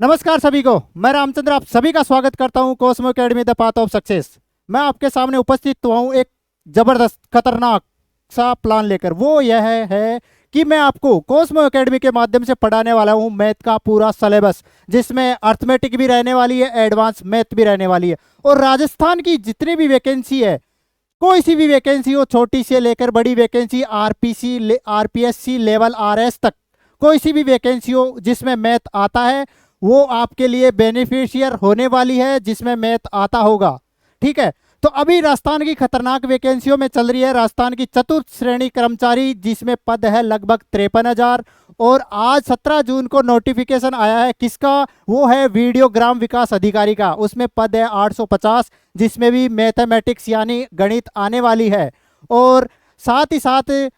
नमस्कार सभी को। मैं रामचंद्र आप सभी का स्वागत करता हूं Cosmo academy the path of success. मैं आपके सामने उपस्थित हुआ हूं एक जबरदस्त खतरनाक सा प्लान लेकर। वो यह है कि मैं आपको कोस्मो एकेडमी के माध्यम से पढ़ाने वाला हूं मैथ का पूरा सिलेबस, जिसमें अर्थमेटिक भी रहने वाली है, एडवांस मैथ भी रहने वाली है। और राजस्थान की जितनी भी वैकेंसी है, कोई सी भी वैकेंसी हो, छोटी से लेकर बड़ी vacancy, RPC RPSC level RS तक, कोई सी भी वैकेंसी हो जिसमें मैथ आता है, वो आपके लिए बेनिफिशियर होने वाली है जिसमें मैथ आता होगा। ठीक है। तो अभी राजस्थान की खतरनाक वैकेंसियों में चल रही है राजस्थान की चतुर्थ श्रेणी कर्मचारी, जिसमें पद है लगभग 53,000। और आज 17 जून को नोटिफिकेशन आया है किसका? वो है वीडियो ग्राम विकास अधिकारी का। उसमें पद है 850, जिसमें भी मैथमेटिक्स यानी गणित आने वाली है। और साथ ही साथ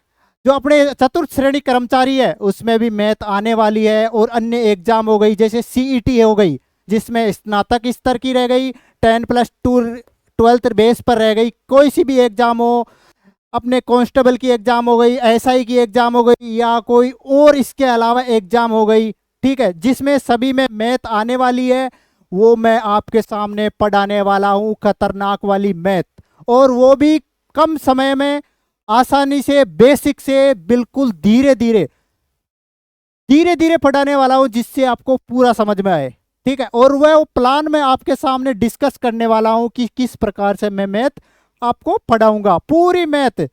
जो अपने चतुर्थ श्रेणी कर्मचारी है उसमें भी मैथ आने वाली है। और अन्य एग्जाम हो गई, जैसे सीईटी हो गई जिसमें स्नातक स्तर की रह गई, 10+2 12th बेस पर रह गई। कोई सी भी एग्जाम हो, अपने कांस्टेबल की एग्जाम हो गई, एसआई की एग्जाम हो गई, या कोई और इसके अलावा एग्जाम हो गई, ठीक है, जिसमें सभी में मैथ आने वाली है, वो मैं आपके सामने पढ़ाने वाला हूँ खतरनाक वाली मैथ। और वो भी कम समय में, आसानी से, बेसिक से बिल्कुल धीरे धीरे धीरे धीरे पढ़ाने वाला हूँ जिससे आपको पूरा समझ में आए। ठीक है। और वह प्लान मैं आपके सामने डिस्कस करने वाला हूँ कि किस प्रकार से मैं मैथ आपको पढ़ाऊंगा। पूरी मैथ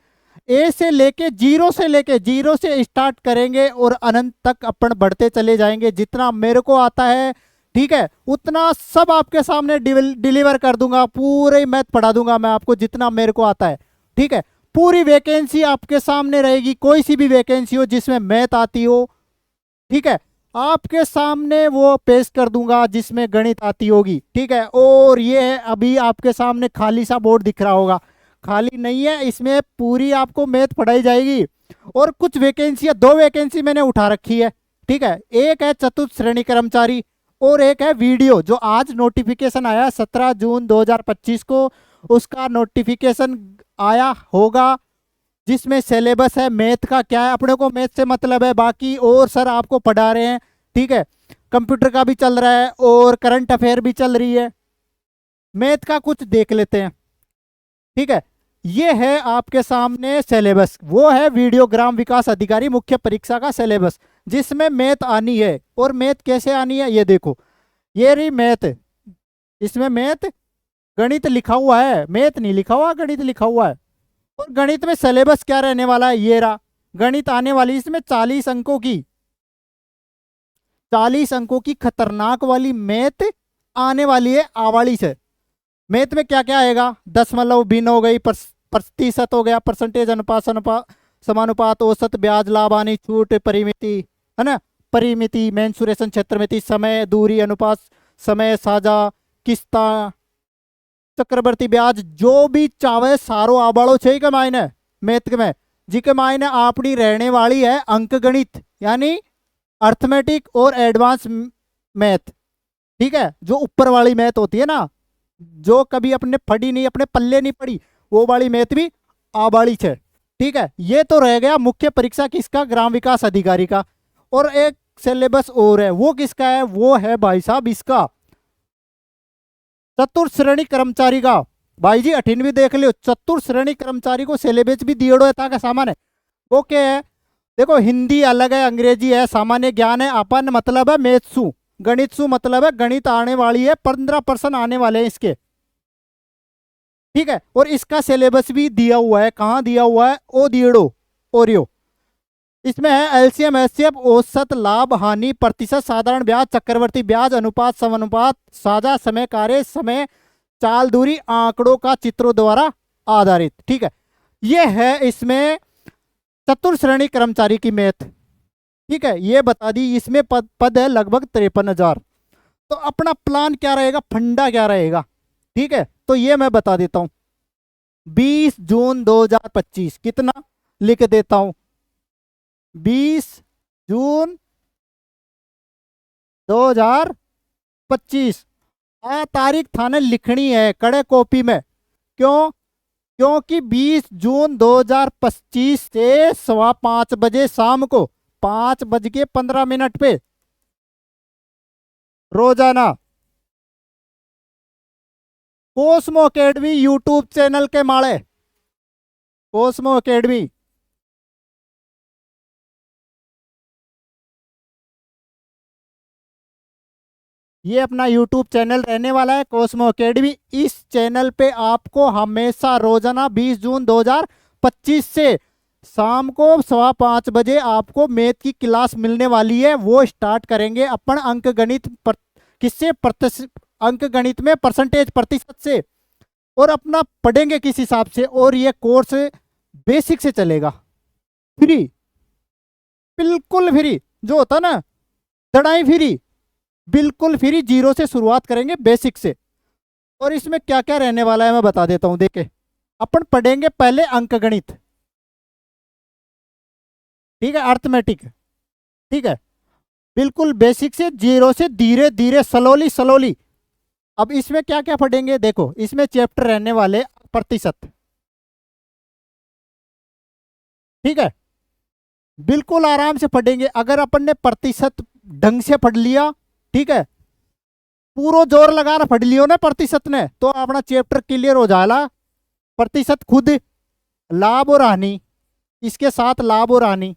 ए से लेके जीरो से स्टार्ट करेंगे और अनंत तक अपन बढ़ते चले जाएंगे। जितना मेरे को आता है, ठीक है, उतना सब आपके सामने डिलीवर कर दूंगा। पूरे मैथ पढ़ा दूंगा मैं आपको जितना मेरे को आता है। ठीक है। पूरी वैकेंसी आपके सामने रहेगी, कोई सी भी वैकेंसी हो जिसमें मैथ आती हो, ठीक है, आपके सामने वो पेश कर दूंगा जिसमें गणित आती होगी। ठीक है। और ये है, अभी आपके सामने खाली सा बोर्ड दिख रहा होगा, खाली नहीं है, इसमें पूरी आपको मैथ पढ़ाई जाएगी। और कुछ वैकेंसी, दो वैकेंसी मैंने उठा रखी है। ठीक है। एक है चतुर्थ श्रेणी कर्मचारी और एक है वीडियो, जो आज नोटिफिकेशन आया 17 जून 2025 को, उसका नोटिफिकेशन आया होगा, जिसमें सिलेबस है मैथ का। क्या है, अपने को मैथ से मतलब है, बाकी और सर आपको पढ़ा रहे हैं। ठीक है। कंप्यूटर का भी चल रहा है और करंट अफेयर भी चल रही है। मैथ का कुछ देख लेते हैं। ठीक है। ये है आपके सामने सिलेबस, वो है वीडियो ग्राम विकास अधिकारी मुख्य परीक्षा का सिलेबस, जिसमें मैथ आनी है। और मैथ कैसे आनी है, ये देखो, ये रही मैथ। इसमें मैथ, गणित लिखा हुआ है, मैथ नहीं लिखा हुआ, गणित लिखा हुआ है। और गणित में सिलेबस क्या रहने वाला है, ये रहा। गणित आने वाली इसमें 40 अंकों की खतरनाक वाली मैथ आने वाली है, आवाड़ी से। मैथ में क्या क्या आएगा? दशमलव, भिन्न हो गई, प्रतिशत हो गया, परसेंटेज, अनुपात, समानुपात, औसत, ब्याज, लाभ, हानि, छूट, परिमिति, है ना, परिमिति, मेंसुरेशन, क्षेत्रमिति, समय, दूरी, अनुपात, समय, साझा, किस्ता, चक्रवर्ती ब्याज, जो भी चावे सारो आबाड़ो छे के मायने मैथ में, जी के मायने आपनी रहने वाली है अंक गणित यानी अर्थमेटिक और एडवांस मैथ। ठीक है। जो ऊपर वाली मैथ होती है ना, जो कभी अपने पढ़ी नहीं, अपने पल्ले नहीं पड़ी, वो वाली मैथ भी आबाड़ी छे। ठीक है। ये तो रह गया मुख्य परीक्षा किसका? ग्राम विकास अधिकारी का। और एक सिलेबस और है, वो किसका है? वो है भाई साहब इसका, चतुर्थ श्रेणी कर्मचारी का। भाई जी 18वीं देख लियो, चतुर्थ श्रेणी कर्मचारी को सिलेबस भी दियोड़ो है ताकि सामान्य। वो क्या है? देखो, हिंदी अलग है, अंग्रेजी है, सामान्य ज्ञान है, अपन मतलब है मैथ्सू, गणितसु मतलब है गणित आने वाली है, 15% आने वाले हैं इसके। ठीक है। और इसका सिलेबस भी दिया हुआ है, कहाँ दिया हुआ है? ओ दियोड़ो, ओरियो। इसमें है एलसीएम, एचसीएफ, औसत, लाभ, हानि, प्रतिशत, साधारण ब्याज, चक्रवर्ती ब्याज, अनुपात, समानुपात, साझा, समय, कार्य समय, चाल, दूरी, आंकड़ों का चित्रों द्वारा आधारित। ठीक है। यह है इसमें चतुर्थ श्रेणी कर्मचारी की मैथ। ठीक है, ये बता दी। इसमें पद है लगभग 53,000। तो अपना प्लान क्या रहेगा, फंडा क्या रहेगा? ठीक है, तो ये मैं बता देता हूं। 20 जून 2025 कितना लिख देता हूं, 20 जून 2025। तारीख थाने लिखनी है कड़े कॉपी में। क्यों? क्योंकि 20 जून 2025 से 5:15 बजे शाम को, 5:15 पे रोजाना कोस्मो अकेडमी यूट्यूब चैनल के माड़े, कोस्मो अकेडमी। ये अपना यूट्यूब चैनल रहने वाला है कोस्मो अकेडमी। इस चैनल पे आपको हमेशा रोजाना 20 जून 2025 से शाम को 5:15 बजे आपको मैथ की क्लास मिलने वाली है। वो स्टार्ट करेंगे अपन अंक गणित किससे, अंक गणित में परसेंटेज, प्रतिशत से, और अपना पढ़ेंगे किस हिसाब से। और ये कोर्स बेसिक से चलेगा, फ्री, बिल्कुल फ्री, जो होता ना दड़ाई फ्री, बिल्कुल फ्री, जीरो से शुरुआत करेंगे, बेसिक से। और इसमें क्या क्या रहने वाला है मैं बता देता हूं, देखे। अपन पढ़ेंगे पहले अंक गणित, ठीक है, अर्थमेटिक, ठीक है, बिल्कुल बेसिक से, जीरो से, धीरे धीरे, स्लोली स्लोली। अब इसमें क्या क्या पढ़ेंगे देखो, इसमें चैप्टर रहने वाले प्रतिशत, ठीक है, बिल्कुल आराम से पढ़ेंगे। अगर अपन ने प्रतिशत ढंग से पढ़ लिया, ठीक है, पूरा जोर लगा पढ़ लियो ना प्रतिशत ने, तो अपना चैप्टर क्लियर हो जाएगा। प्रतिशत खुद, लाभ और हानि, इसके साथ लाभ और हानि,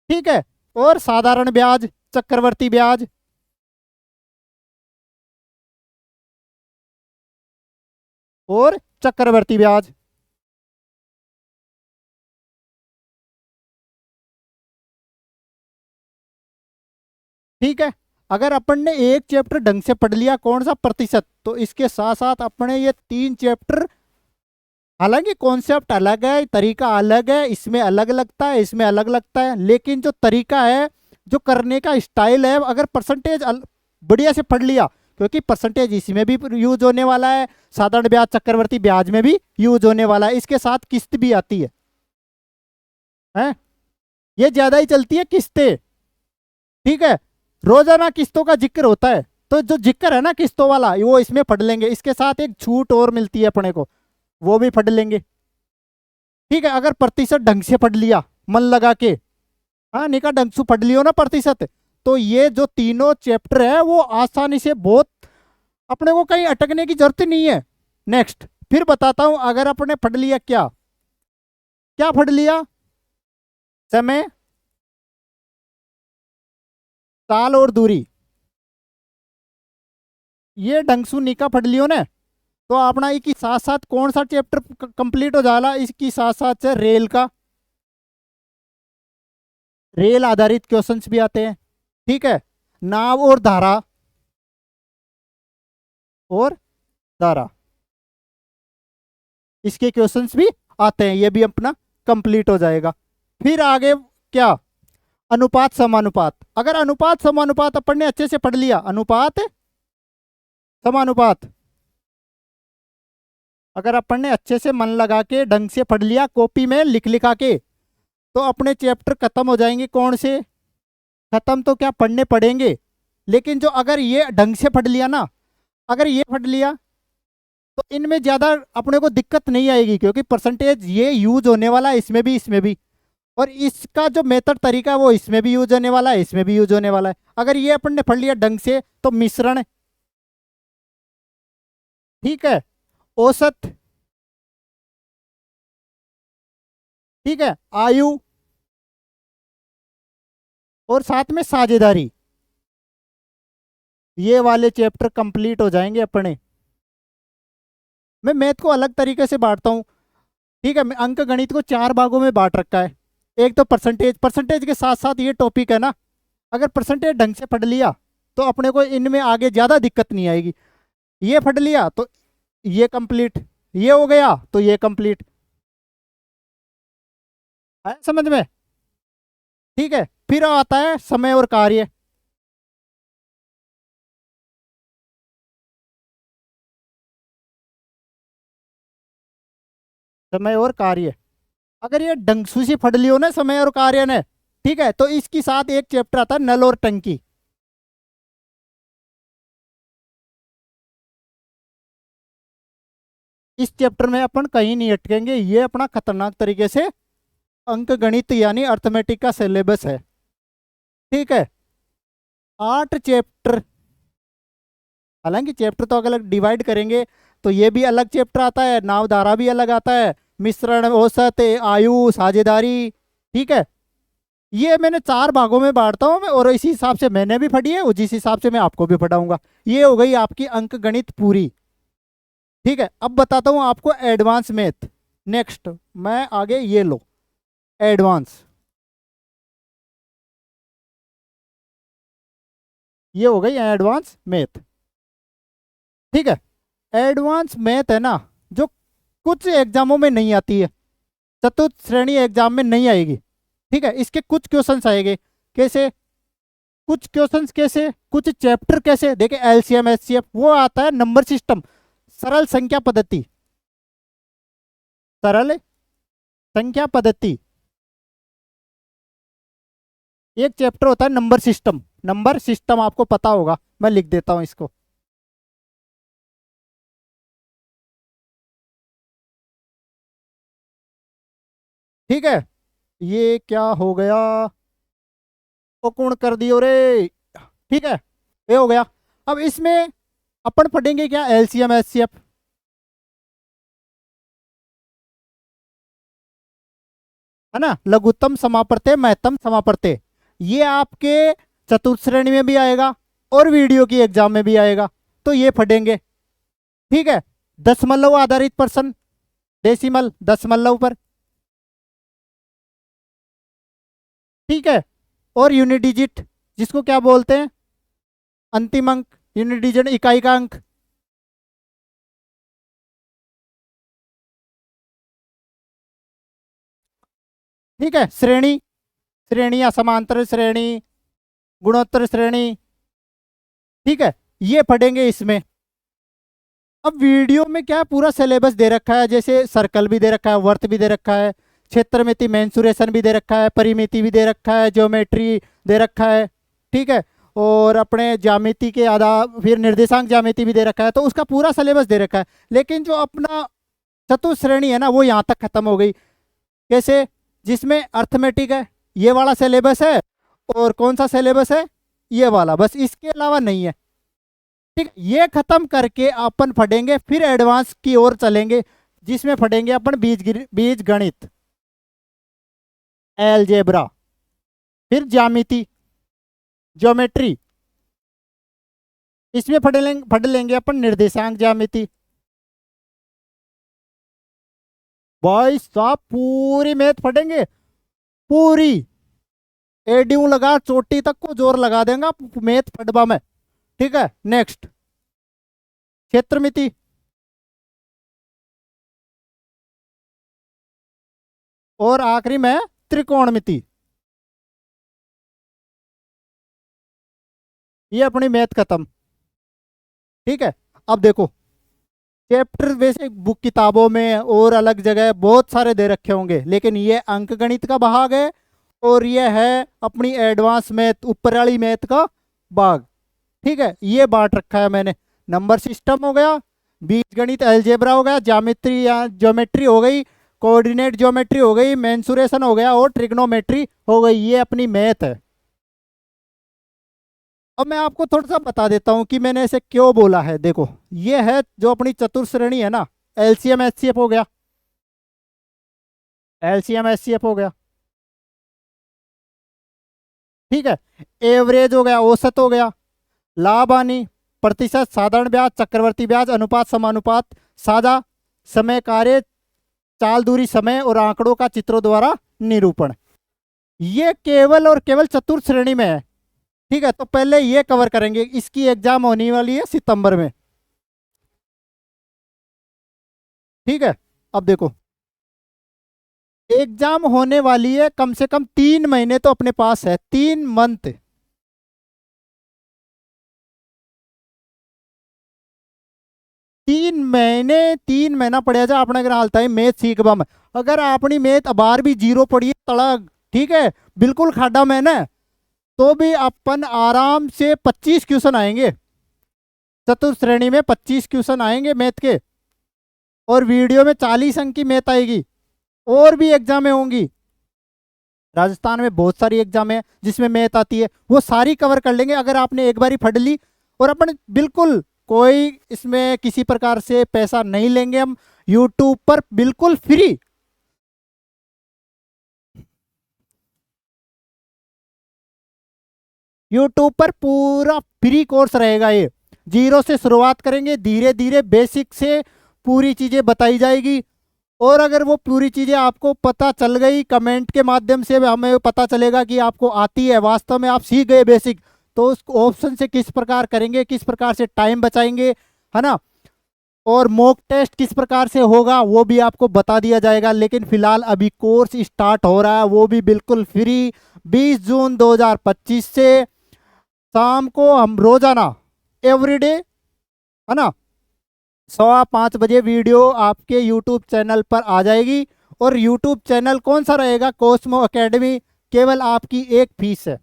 ठीक है, और साधारण ब्याज, चक्रवर्ती ब्याज, और चक्रवर्ती ब्याज, ठीक है। अगर अपन ने एक चैप्टर ढंग से पढ़ लिया, कौन सा, प्रतिशत, तो इसके साथ साथ अपने ये 3 चैप्टर, हालांकि कॉन्सेप्ट अलग है, तरीका अलग है, इसमें अलग लगता है, इसमें अलग लगता है, लेकिन जो तरीका है, जो करने का स्टाइल है, अगर परसेंटेज बढ़िया से पढ़ लिया, क्योंकि परसेंटेज इसमें भी यूज होने वाला है, साधारण ब्याज, चक्रवर्ती ब्याज में भी यूज होने वाला है, इसके साथ किस्त भी आती है? ये ज्यादा ही चलती है किस्तें, ठीक है, रोजाना किस्तों का जिक्र होता है। तो जो जिक्र है ना किस्तों वाला, वो इसमें पढ़ लेंगे। इसके साथ एक छूट और मिलती है अपने को, वो भी पढ़ लेंगे, ठीक है। अगर प्रतिशत ढंग से पढ़ लिया, मन लगा के, हाँ, निका ढंग से पढ़ लियो ना प्रतिशत, तो ये जो तीनों चैप्टर है वो आसानी से, बहुत, अपने को कहीं अटकने की जरूरत नहीं है। नेक्स्ट, फिर बताता हूं, अगर अपने पढ़ लिया, क्या क्या पढ़ लिया, समय, ताल और दूरी, ये ढंग से निका पढ़ लियो ना, तो अपना इसकी साथ साथ कौन सा चैप्टर कंप्लीट हो जाला, इसकी साथ साथ से रेल का, रेल आधारित क्वेश्चंस भी आते हैं, ठीक है, नाव और धारा, और धारा, इसके क्वेश्चंस भी आते हैं, ये भी अपना कंप्लीट हो जाएगा। फिर आगे क्या, अनुपात समानुपात। अगर अनुपात समानुपात अपन ने अच्छे से पढ़ लिया, अनुपात समानुपात, अगर अपन ने अच्छे से मन लगा के ढंग से पढ़ लिया, कॉपी में लिख लिखा के, तो अपने चैप्टर खत्म हो जाएंगे। कौन से खत्म, तो क्या पढ़ने पड़ेंगे, लेकिन जो अगर ये ढंग से पढ़ लिया ना, अगर ये पढ़ लिया, तो इनमें ज्यादा अपने को दिक्कत नहीं आएगी, क्योंकि परसेंटेज ये यूज होने वाला है, इसमें भी, इसमें भी, और इसका जो मेथड तरीका है वो इसमें भी यूज होने वाला है, इसमें भी यूज होने वाला है। अगर ये अपन ने पढ़ लिया ढंग से, तो मिश्रण, ठीक है, औसत, ठीक है, आयु, और साथ में साझेदारी, ये वाले चैप्टर कंप्लीट हो जाएंगे अपने। मैं मैथ को अलग तरीके से बांटता हूँ, ठीक है, मैं अंक गणित को 4 भागों में बांट रखा है। एक तो परसेंटेज, परसेंटेज के साथ साथ ये टॉपिक है ना, अगर परसेंटेज ढंग से पढ़ लिया, तो अपने को इनमें आगे ज्यादा दिक्कत नहीं आएगी। ये पढ़ लिया तो ये कंप्लीट, ये हो गया तो ये कंप्लीट, है समझ में? ठीक है, फिर आता है समय और कार्य। समय और कार्य, अगर ये ढंग से पढ़ लियो ना समय और कार्य ने, ठीक है, तो इसकी साथ एक चैप्टर आता है नल और टंकी। इस चैप्टर में अपन कहीं नहीं अटकेंगे, ये अपना खतरनाक तरीके से अंक गणित यानी अर्थमेटिक का सिलेबस है। ठीक है, 8 चैप्टर, हालांकि चैप्टर तो अगर डिवाइड करेंगे तो ये भी अलग चैप्टर आता है, नावधारा भी अलग आता है, मिश्रण, औसत, आयु, साझेदारी। ठीक है, ये मैंने 4 भागों में बांटता हूँ मैं, और इसी हिसाब से मैंने भी पढ़ी है और जिस हिसाब से मैं आपको भी पढ़ाऊंगा। ये हो गई आपकी अंक गणित पूरी। ठीक है, अब बताता हूँ आपको एडवांस मैथ। नेक्स्ट मैं आगे, ये लो एडवांस, ये हो गई एडवांस मैथ। ठीक है, एडवांस मैथ है ना, जो कुछ एग्जामों में नहीं आती है, चतुर्थ श्रेणी एग्जाम में नहीं आएगी। ठीक है, इसके कुछ क्वेश्चंस आएंगे। कैसे? कुछ क्वेश्चंस कैसे, कुछ चैप्टर कैसे, देखिए एलसीएम एचसीएफ, वो आता है नंबर सिस्टम, सरल संख्या पद्धति, सरल संख्या पद्धति। एक चैप्टर होता है नंबर सिस्टम, नंबर सिस्टम आपको पता होगा, मैं लिख देता हूं इसको। ठीक है, ये क्या हो गया, ओ कौन कर दियो रे। ठीक है, ये हो गया। अब इसमें अपन पढ़ेंगे क्या, एलसीएम एचसीएफ, है ना, लघुत्तम समापवर्त्य, महत्तम समापवर्त्य। ये आपके चतुर्थ श्रेणी में भी आएगा और वीडियो की एग्जाम में भी आएगा, तो ये पढ़ेंगे। ठीक है, दशमलव आधारित प्रश्न, डेसिमल दशमलव पर। ठीक है, और यूनिट डिजिट, जिसको क्या बोलते हैं, अंतिम अंक, यूनिट डिजिट इकाई का अंक। ठीक है, श्रेणी, श्रेणियां, समांतर श्रेणी, गुणोत्तर श्रेणी। ठीक है, ये पढ़ेंगे इसमें। अब वीडियो में क्या पूरा सिलेबस दे रखा है, जैसे सर्कल भी दे रखा है, वर्त भी दे रखा है, क्षेत्रमिति मेंसुरेशन भी दे रखा है, परिमिति भी दे रखा है, ज्योमेट्री दे रखा है। ठीक है, और अपने ज्यामिति के आधार, फिर निर्देशांक ज्यामिति भी दे रखा है, तो उसका पूरा सिलेबस दे रखा है। लेकिन जो अपना चतुर्थ श्रेणी है ना, वो यहाँ तक खत्म हो गई। कैसे? जिसमें अर्थमेटिक है, ये वाला सिलेबस है, और कौन सा सिलेबस है, ये वाला, बस इसके अलावा नहीं है। ठीक, ये खत्म करके अपन पढ़ेंगे, फिर एडवांस की ओर चलेंगे, जिसमें पढ़ेंगे अपन बीज गणित, एलजेब्रा, फिर ज्यामिति, ज्योमेट्री। इसमें पढ़ लेंगे अपन निर्देशांक ज्यामिति। भाई साहब पूरी मैथ पढ़ेंगे, पूरी, एड्यू लगा चोटी तक को जोर लगा देगा मैथ पढ़वा में। ठीक है, नेक्स्ट क्षेत्रमिति, और आखिरी में त्रिकोणमिति। ये अपनी मैथ खत्म। ठीक है, अब देखो चैप्टर वैसे बुक किताबों में और अलग जगह बहुत सारे दे रखे होंगे, लेकिन ये अंक गणित का भाग है, और ये है अपनी एडवांस मैथ, ऊपर वाली मैथ का भाग। ठीक है, ये बांट रखा है मैंने। नंबर सिस्टम हो गया, बीज गणित अलजेब्रा हो गया, ज्यामिति या ज्योमेट्री हो गई, कोऑर्डिनेट ज्योमेट्री हो गई, मेंसुरेशन हो गया, और ट्रिग्नोमेट्री हो गई। ये अपनी मैथ है। अब मैं आपको थोड़ा सा बता देता हूं कि मैंने ऐसे क्यों बोला है। देखो, ये है जो अपनी चतुर्थ श्रेणी है ना, एलसीएम एचसीएफ हो गया, एलसीएम एचसीएफ हो गया। ठीक है, एवरेज हो गया, औसत हो गया, लाभ हानि, प्रतिशत, साधारण ब्याज, चक्रवर्ती ब्याज, अनुपात, समानुपात, साझा, समय कार्य, चाल दूरी, समय और आंकड़ों का चित्रों द्वारा निरूपण। ये केवल और केवल चतुर्थ श्रेणी में है। ठीक है, तो पहले ये कवर करेंगे, इसकी एग्जाम होने वाली है सितंबर में। ठीक है, अब देखो एग्जाम होने वाली है, कम से कम 3 महीने तो अपने पास है, 3 मंथ। 3 महीने, 3 महीना पढ़िया जा अपने अगर हालता है मैथ सीखबा में। अगर अपनी मैथ अबार भी जीरो पढ़ी तड़क, ठीक है, बिल्कुल खाडा में ना, तो भी अपन आराम से 25 क्वेश्चन आएंगे, चतुर्थ श्रेणी में 25 क्वेश्चन आएंगे मैथ के, और वीडियो में 40 अंक की मैथ आएगी, और भी एग्जामें होंगी। राजस्थान में बहुत सारी एग्जाम है जिसमें मैथ आती है, वो सारी कवर कर लेंगे अगर आपने एक बार ही पढ़ ली। और अपन बिल्कुल कोई इसमें किसी प्रकार से पैसा नहीं लेंगे हम, यूट्यूब पर बिल्कुल फ्री। यूट्यूब पर पूरा फ्री कोर्स रहेगा ये। जीरो से शुरुआत करेंगे, धीरे धीरे बेसिक से पूरी चीजें बताई जाएगी। और अगर वो पूरी चीजें आपको पता चल गई, कमेंट के माध्यम से हमें पता चलेगा कि आपको आती है, वास्तव में आप सीख गए बेसिक, तो उस ऑप्शन से किस प्रकार करेंगे, किस प्रकार से टाइम बचाएंगे, है ना। और मॉक टेस्ट किस प्रकार से होगा वो भी आपको बता दिया जाएगा। लेकिन फिलहाल अभी कोर्स स्टार्ट हो रहा है, वो भी बिल्कुल फ्री। 20 जून 2025 से शाम को हम रोजाना एवरीडे, है ना, 5:15 वीडियो आपके यूट्यूब चैनल पर आ जाएगी। और यूट्यूब चैनल कौन सा रहेगा? Cosmo academy. केवल आपकी एक फीस है,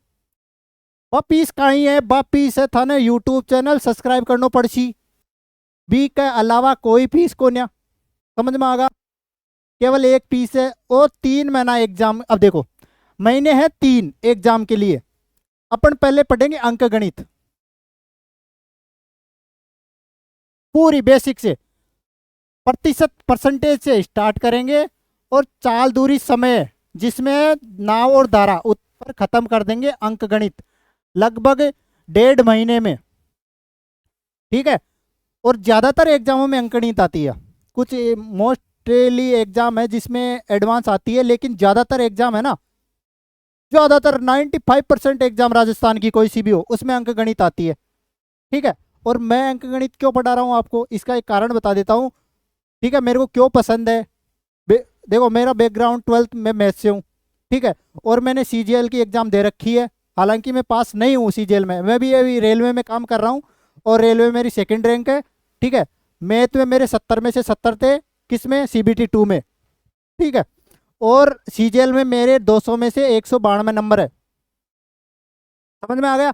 वह फीस कहीं है, वह फीस है था ना यूट्यूब चैनल सब्सक्राइब करना पड़सी, बी के अलावा कोई फीस को नहीं। समझ में आगा? केवल एक फीस है। और 3 महीना एग्जाम। अब देखो, महीने हैं 3 एग्जाम के लिए। अपन पहले पढ़ेंगे अंक गणित पूरी बेसिक से, प्रतिशत परसेंटेज से स्टार्ट करेंगे। और चाल दूरी समय जिसमें नाव और धारा उस पर खत्म कर देंगे अंक गणित लगभग 1.5 महीने में। ठीक है। और ज्यादातर एग्जामों में अंक गणित आती है, कुछ मोस्टली एग्जाम है जिसमें एडवांस आती है, लेकिन ज्यादातर एग्जाम है ना, ज्यादातर 95% एग्जाम राजस्थान की कोई सी भी हो उसमें अंक गणित आती है। ठीक है। और मैं अंक गणित क्यों पढ़ा रहा हूँ आपको, इसका एक कारण बता देता हूँ। ठीक है, मेरे को क्यों पसंद है। देखो, मेरा बैकग्राउंड 12th में मैथ से हूँ। ठीक है। और मैंने सीजीएल की एग्जाम दे रखी है, हालांकि मैं पास नहीं हूँ सीजीएल में, मैं भी अभी रेलवे में काम कर रहा हूँ और रेलवे में मेरी 2nd रैंक है। ठीक है। मैथ में मेरे 70 में से 70 थे, किस में? CBT 2 में। ठीक है। और सीजीएल में मेरे 200 में से 192 नंबर है। समझ में आ गया?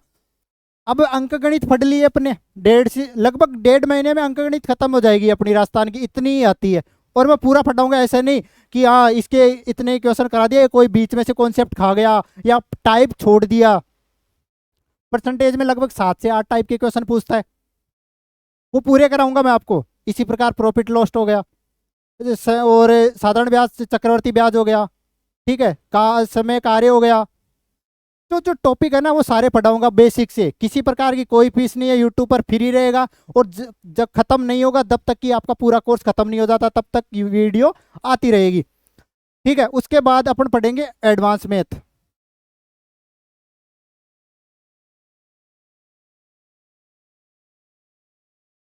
अब अंक गणित पढ़ लिए अपने, डेढ़ से लगभग 1.5 महीने में अंक गणित खत्म हो जाएगी अपनी राजस्थान की, इतनी ही आती है। और मैं पूरा पढ़ाऊंगा, ऐसा नहीं कि हाँ इसके इतने क्वेश्चन करा दिए, कोई बीच में से कॉन्सेप्ट खा गया या टाइप छोड़ दिया। परसेंटेज में लगभग 7 से 8 टाइप के क्वेश्चन पूछता है, वो पूरे कराऊंगा मैं आपको। इसी प्रकार प्रॉफिट लॉस्ट हो गया, और साधारण ब्याज से चक्रवर्ती ब्याज हो गया। ठीक है। समय कार्य हो गया। तो जो टॉपिक है ना वो सारे पढ़ाऊंगा बेसिक से, किसी प्रकार की कोई फीस नहीं है, यूट्यूब पर फ्री रहेगा। और जब खत्म नहीं होगा, तब तक कि आपका पूरा कोर्स खत्म नहीं हो जाता, तब तक वीडियो आती रहेगी। ठीक है। उसके बाद अपन पढ़ेंगे एडवांस मैथ।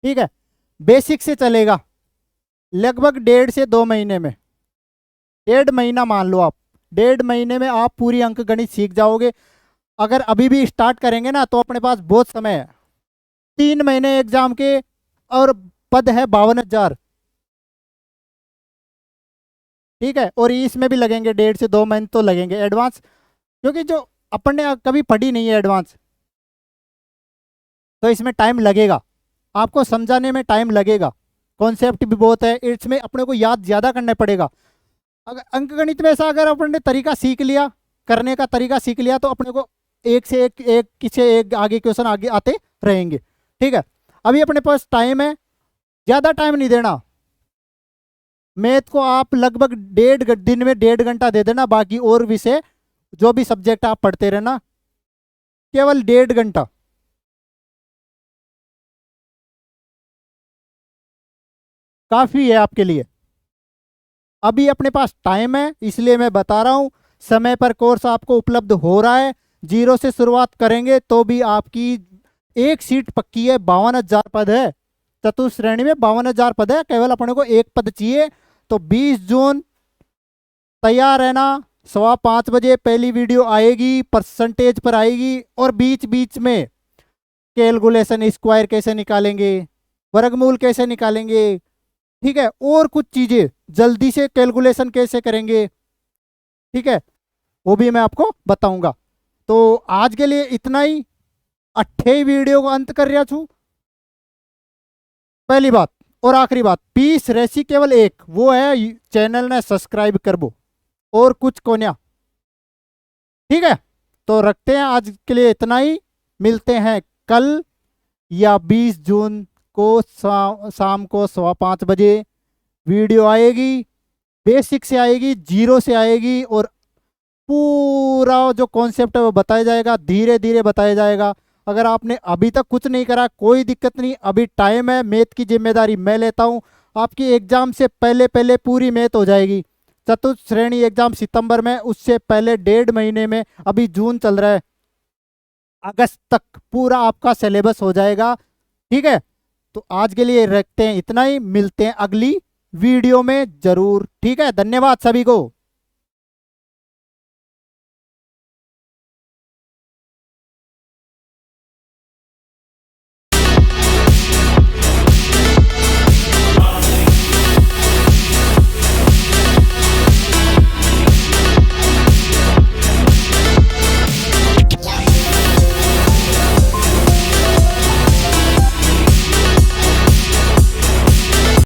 ठीक है। बेसिक से चलेगा लगभग 1.5 से 2 महीने में, 1.5 महीना मान लो आप, 1.5 महीने में आप पूरी अंक गणित सीख जाओगे। अगर अभी भी स्टार्ट करेंगे ना तो अपने पास बहुत समय है, 3 महीने एग्जाम के। और पद है 52,000। ठीक है। और इसमें भी लगेंगे 1.5 से 2 महीने तो लगेंगे एडवांस, क्योंकि जो अपन ने कभी पढ़ी नहीं है एडवांस, तो इसमें टाइम लगेगा, आपको समझाने में टाइम लगेगा। कॉन्सेप्ट भी बहुत है इसमें, अपने को याद ज़्यादा करना पड़ेगा। अगर अंक गणित में ऐसा अगर अपन ने तरीका सीख लिया, करने का तरीका सीख लिया, तो अपने को एक से एक आगे क्वेश्चन आगे आते रहेंगे। ठीक है। अभी अपने पास टाइम है, ज़्यादा टाइम नहीं देना। मैथ को आप लगभग दिन में 1.5 घंटा दे देना, बाकी और विषय जो भी सब्जेक्ट आप पढ़ते रहना, केवल 1.5 घंटा काफ़ी है आपके लिए। अभी अपने पास टाइम है, इसलिए मैं बता रहा हूँ, समय पर कोर्स आपको उपलब्ध हो रहा है। जीरो से शुरुआत करेंगे तो भी आपकी एक सीट पक्की है। 52,000 पद है, चतुश्रेणी में 52,000 पद है, केवल अपने को एक पद चाहिए। तो 20 जून तैयार रहना, 5:15 पहली वीडियो आएगी, परसेंटेज पर आएगी। और बीच बीच में कैलकुलेशन, स्क्वायर कैसे निकालेंगे, वर्गमूल कैसे निकालेंगे, ठीक है, और कुछ चीजें जल्दी से कैलकुलेशन कैसे करेंगे, ठीक है, वो भी मैं आपको बताऊंगा। तो आज के लिए इतना ही, 28 वीडियो को अंत कर रहा छू। पहली बात और आखिरी बात, पीस रेसी केवल एक, वो है चैनल ने सब्सक्राइब करबो, और कुछ कोन्या। ठीक है, तो रखते हैं आज के लिए इतना ही। मिलते हैं कल या 20 जून को शाम को 5:15 बजे वीडियो आएगी। बेसिक से आएगी, जीरो से आएगी, और पूरा जो कॉन्सेप्ट है वो बताया जाएगा, धीरे धीरे बताया जाएगा। अगर आपने अभी तक कुछ नहीं करा कोई दिक्कत नहीं, अभी टाइम है। मैथ की जिम्मेदारी मैं लेता हूँ। आपकी एग्जाम से पहले पहले पूरी मैथ हो जाएगी। चतुर्थ श्रेणी एग्जाम सितंबर में, उससे पहले 1.5 महीने में, अभी जून चल रहा है, अगस्त तक पूरा आपका सिलेबस हो जाएगा। ठीक है, तो आज के लिए रखते हैं इतना ही। मिलते हैं अगली वीडियो में जरूर। ठीक है, धन्यवाद सभी को।